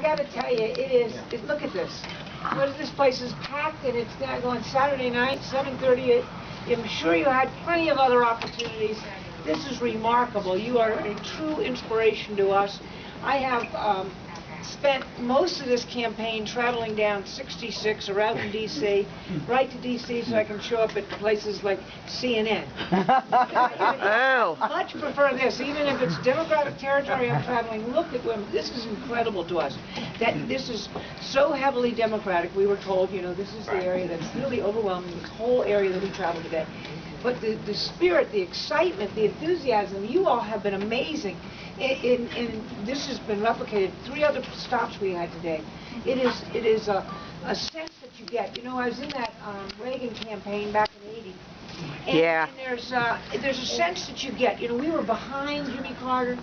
I gotta tell you, look at this. This place is packed, and it's now going Saturday night, 7:30. I'm sure you had plenty of other opportunities. This is remarkable. You are a true inspiration to us. I have spent most of this campaign traveling down 66 or out in D.C., right to D.C. so I can show up at places like CNN. I much prefer this, even if it's Democratic territory I'm traveling. Look at women. This is incredible to us. That this is so heavily Democratic. We were told, you know, this is the area that's really overwhelming, this whole area that we travel today. But the spirit, the excitement, the enthusiasm, you all have been amazing. And this has been replicated. 3 other stops we had today. It is a sense that you get. You know, I was in that Reagan campaign back in '80. And there's a sense that you get. You know, we were behind Jimmy Carter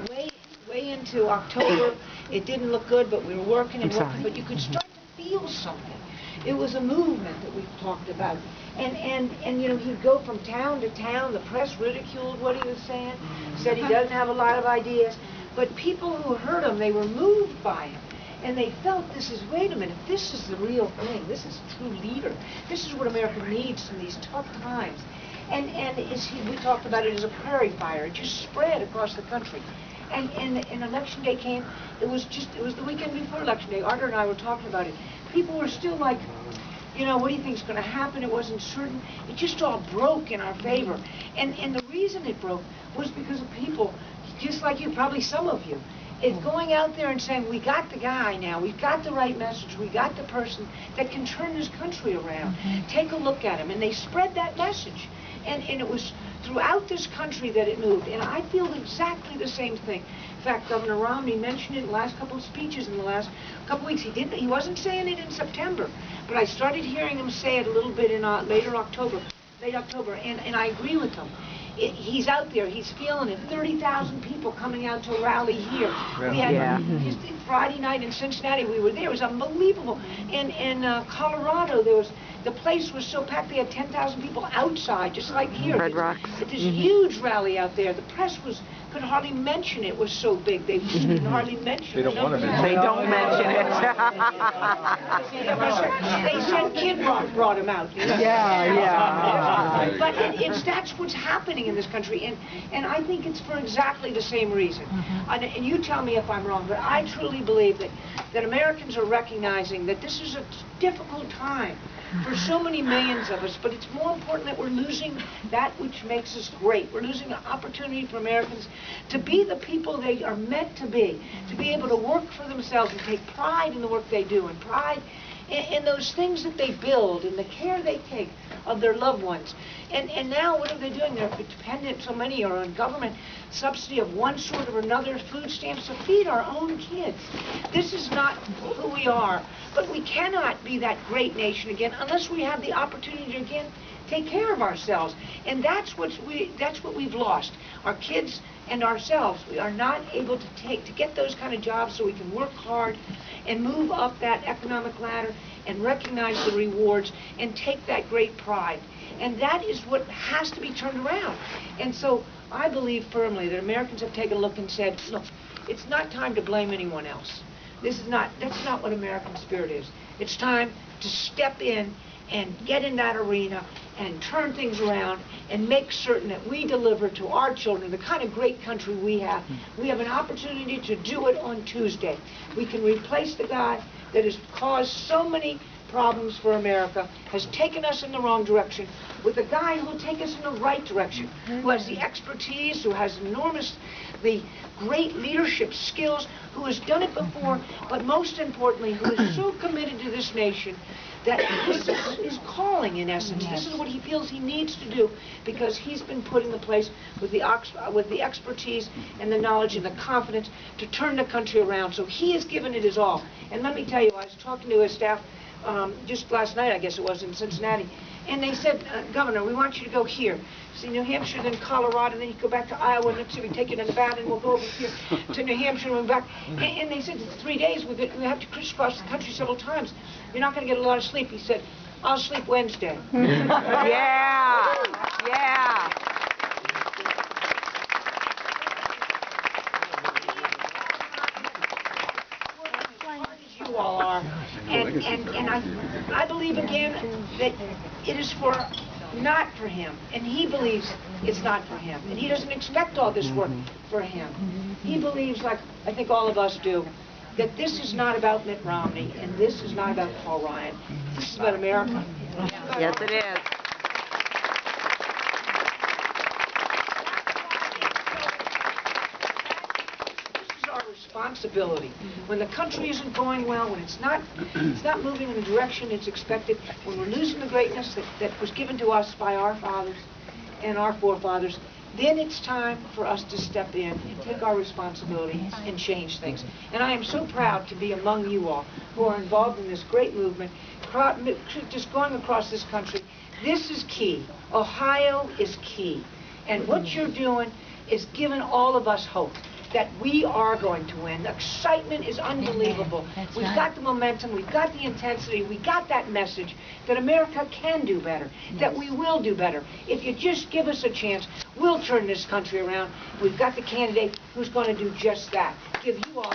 way into October. It didn't look good, but we were working and working. But you could start to feel something. It was a movement that we talked about. And you know, he'd go from town to town. The press ridiculed what he was saying, said he doesn't have a lot of ideas. But people who heard him, they were moved by him. And they felt wait a minute, this is the real thing. This is a true leader. This is what America needs in these tough times. And we talked about it as a prairie fire. It just spread across the country. And election day came. It was the weekend before election day. Arthur and I were talking about it. People were still like, you know, what do you think is going to happen? It wasn't certain. It just all broke in our favor. And the reason it broke was because of people, just like you, probably some of you, is going out there and saying, we got the guy now, we've got the right message, we got the person that can turn this country around. Take a look at him. And they spread that message. And it was throughout this country that it moved. And I feel exactly the same thing. In fact, Governor Romney mentioned it in the last couple of speeches in the last couple of weeks. He wasn't saying it in September, but I started hearing him say it a little bit in late October, and I agree with him. He's out there, he's feeling it. 30,000 people coming out to rally here. We had Friday night in Cincinnati, we were there. It was unbelievable. In Colorado, the place was so packed, they had 10,000 people outside, just like here. Red Rocks. This huge rally out there. The press could hardly mention it. Was so big. They couldn't hardly mention it. They don't want to mention it. They don't mention it. They said Kid Rock brought him out. You know? Yeah. But that's what's happening in this country, and I think it's for exactly the same reason. And you tell me if I'm wrong, but I truly believe that Americans are recognizing that this is a difficult time for so many millions of us, but it's more important that we're losing that which makes us great. We're losing an opportunity for Americans to be the people they are meant to be able to work for themselves and take pride in the work they do, and pride in those things that they build, and the care they take of their loved ones. And now what are they doing? They're dependent, so many are on government subsidy of one sort or another, food stamps to feed our own kids. This is not who we are. But we cannot be that great nation again unless we have the opportunity to again take care of ourselves. And that's what we've lost. Our kids and ourselves. We are not able to get those kind of jobs so we can work hard and move up that economic ladder and recognize the rewards and take that great pride. And that is what has to be turned around. And so I believe firmly that Americans have taken a look and said, look, it's not time to blame anyone else. That's not what American spirit is. It's time to step in and get in that arena and turn things around and make certain that we deliver to our children the kind of great country we have. We have an opportunity to do it on Tuesday. We can replace the guy that has caused so many problems for America, has taken us in the wrong direction, with a guy who will take us in the right direction, who has the expertise, who has the great leadership skills, who has done it before, but most importantly, who is so committed to this nation that this is his calling, in essence. This is what he feels he needs to do, because he's been put in the place with the expertise and the knowledge and the confidence to turn the country around. So he has given it his all. And let me tell you, I was talking to his staff just last night, I guess it was, in Cincinnati, and they said, Governor, we want you to go here. See, New Hampshire, then Colorado, and then you go back to Iowa, and let's see, we take you to Nevada, and we'll go over here to New Hampshire and back. And they said, 3 days, we have to crisscross the country several times. You're not going to get a lot of sleep. He said, I'll sleep Wednesday. Yeah. And I believe again that it is not for him, and he believes it's not for him, and he doesn't expect all this work for him. He believes, like I think all of us do, that this is not about Mitt Romney, and this is not about Paul Ryan. This is about America. Yes, it is. This is our responsibility. When the country isn't going well, when it's not moving in the direction it's expected, when we're losing the greatness that was given to us by our fathers and our forefathers, then it's time for us to step in and take our responsibility and change things. And I am so proud to be among you all who are involved in this great movement, just going across this country. This is key. Ohio is key. And what you're doing is giving all of us hope that we are going to win. The excitement is unbelievable. We've got the momentum, we've got the intensity, we got that message that America can do better, that we will do better. If you just give us a chance, we'll turn this country around. We've got the candidate who's going to do just that. Give you all